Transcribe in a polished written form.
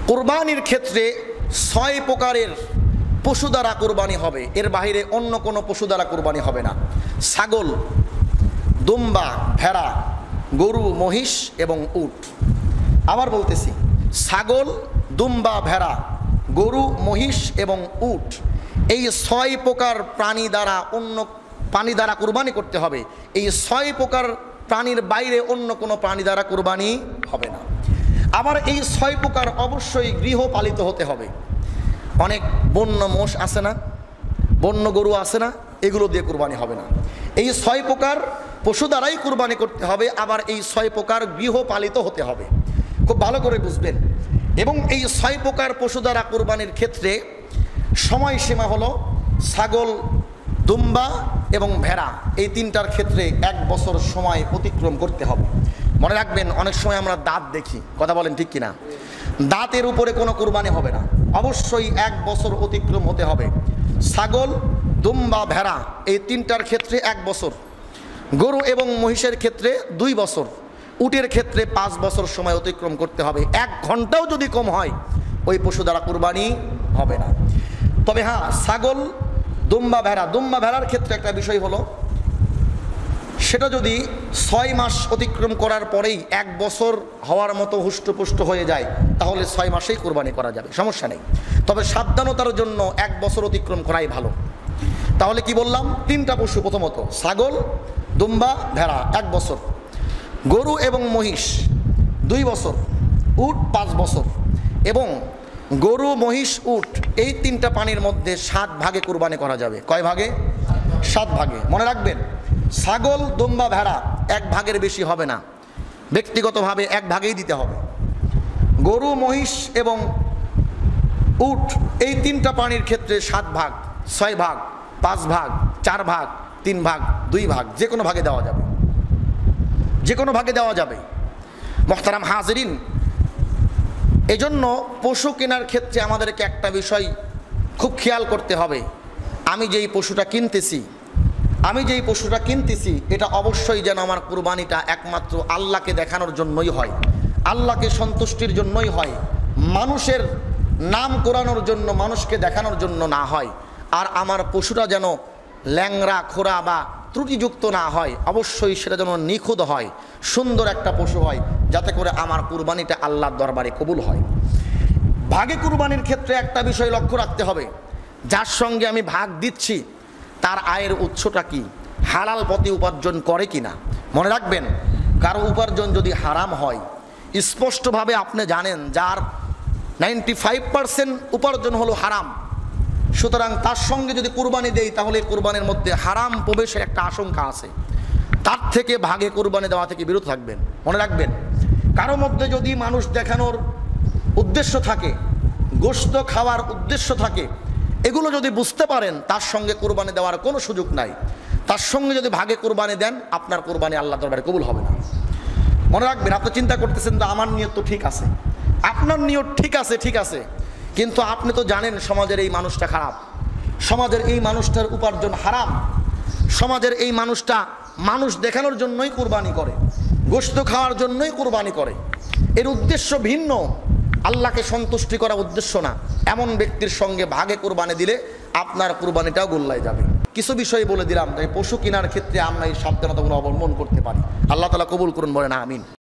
কুরবানির ক্ষেত্রে 6 প্রকারের পশু দ্বারা কুরবানি হবে, এর বাইরে অন্য কোনো পশু দ্বারা কুরবানি হবে না। ছাগল, দুম্বা, ভেড়া, গরু, মহিষ এবং উট। আবার বলতেছি, ছাগল, দুম্বা, ভেড়া, গরু, মহিষ এবং উট, এই 6 প্রকার প্রাণী দ্বারা কুরবানি করতে হবে। এই 6 প্রকার প্রাণীর বাইরে অন্য কোনো প্রাণী দ্বারা কুরবানি হবে না। আবার এই 6 প্রকার অবশ্যই গৃহপালিত হতে হবে। অনেক বন্য মোষ আছে না, বন্য গরু আছে না, এগুলো দিয়ে কুরবানি হবে না। এই 6 প্রকার পশু দ্বারাই কুরবানি করতে হবে। আবার এই 6 প্রকার গৃহপালিত হতে হবে, খুব ভালো করে বুঝবেন। এবং এই 6 প্রকার পশু দ্বারা কুরবানির ক্ষেত্রে সময়সীমা হলো ছাগল, দুম্বা এবং ভেড়া, এই 3টার ক্ষেত্রে 1 বছর সময় অতিক্রম করতে হবে। মনে রাখবেন, অনেক সময় আমরা দাঁত দেখি, কথা বলেন ঠিক কিনা? দাঁতের উপরে কোনো কুরবানি হবে না, অবশ্যই 1 বছর অতিক্রম হতে হবে। ছাগল, দুম্বা, ভেড়া এই 3টার ক্ষেত্রে 1 বছর, গরু এবং মহিষের ক্ষেত্রে 2 বছর, উটের ক্ষেত্রে 5 বছর সময় অতিক্রম করতে হবে। 1 ঘন্টাও যদি কম হয় ওই পশু দ্বারা কুরবানি হবে না। তবে হ্যাঁ, ছাগল, দুম্বা, ভেড়ার ক্ষেত্রে একটা বিষয় হলো, সেটা যদি 6 মাস অতিক্রম করার পরেই 1 বছর হওয়ার মতো হুষ্টপুষ্ট হয়ে যায়, তাহলে 6 মাসেই কুরবানি করা যাবে, সমস্যা নেই। তবে সাবধানতার জন্য 1 বছর অতিক্রম করাই ভালো। তাহলে কি বললাম? 3টা পশু, প্রথমত ছাগল, দুম্বা, ভেড়া 1 বছর, গরু এবং মহিষ 2 বছর, উট 5 বছর। এবং গরু, মহিষ, উট এই 3টা প্রাণীর মধ্যে 7 ভাগে কুরবানি করা যাবে। কয় ভাগে? 7 ভাগে। মনে রাখবেন, ছাগল, দুম্বা, ভেড়া 1 ভাগের বেশি হবে না, ব্যক্তিগতভাবে 1 ভাগেই দিতে হবে। গরু, মহিষ এবং উট এই 3টা প্রাণীর ক্ষেত্রে 7 ভাগ, 6 ভাগ, 5 ভাগ, 4 ভাগ, 3 ভাগ, 2 ভাগ, যে কোনো ভাগে দেওয়া যাবে, যে কোনো ভাগে দেওয়া যাবে। মোহতারাম হাজিরিন, এজন্য পশু কেনার ক্ষেত্রে আমাদেরকে একটা বিষয় খুব খেয়াল করতে হবে। আমি যেই পশুটা কিনতেছি এটা অবশ্যই যেন আমার কুরবানিটা একমাত্র আল্লাহকে দেখানোর জন্যই হয়, আল্লাহকে সন্তুষ্টির জন্যই হয়, মানুষের নাম কোরানোর জন্য, মানুষকে দেখানোর জন্য না হয়। আর আমার পশুটা যেন ল্যাংড়া, খোরা বা ত্রুটিযুক্ত না হয়, অবশ্যই সেটা যেন নিখুঁত হয়, সুন্দর একটা পশু হয়, যাতে করে আমার কুরবানিটা আল্লাহর দরবারে কবুল হয়। ভাগে কুরবানির ক্ষেত্রে একটা বিষয় লক্ষ্য রাখতে হবে, যার সঙ্গে আমি ভাগ দিচ্ছি তার আয়ের উৎসটা কি, হালাল পথে উপার্জন করে কিনা। মনে রাখবেন, কারো উপার্জন যদি হারাম হয়, স্পষ্টভাবে আপনি জানেন যার 95% উপার্জন হলো হারাম, সুতরাং তার সঙ্গে যদি কুরবানি দেই তাহলে কুরবানির মধ্যে হারাম প্রবেশের একটা আশঙ্কা আছে। তার থেকে ভাগে কুরবানি দেওয়া থেকে বিরত থাকবেন। মনে রাখবেন, কারো মধ্যে যদি মানুষ দেখানোর উদ্দেশ্য থাকে, গোশত খাওয়ার উদ্দেশ্য থাকে, এগুলো যদি বুঝতে পারেন, তার সঙ্গে কুরবানি দেওয়ার কোনো সুযোগ নাই। তার সঙ্গে যদি ভাগে কুরবানি দেন, আপনার কুরবানি আল্লাহর দরবারে কবুল হবে না। মনে রাখবেন, আপনি চিন্তা করতেছেন যে আমার নিয়ত তো ঠিক আছে, আপনার নিয়ত ঠিক আছে, কিন্তু আপনি তো জানেন সমাজের এই মানুষটা খারাপ, সমাজের এই মানুষটার উপার্জন হারাম, সমাজের এই মানুষটা মানুষ দেখানোর জন্যই কুরবানি করে, গোশত খাওয়ার জন্যই কুরবানি করে, এর উদ্দেশ্য ভিন্ন, আল্লাহকে সন্তুষ্টি করা উদ্দেশ্য না। এমন ব্যক্তির সঙ্গে ভাগে কুরবানি দিলে আপনার কুরবানিটাও গোল্লায় যাবে। কিছু বিষয় বলে দিলাম, তাই পশু কেনার ক্ষেত্রে আমরা এই সাবধানতাগুলো অবলম্বন করতে পারি। আল্লাহ তাআলা কবুল করুন, বলেন আমিন।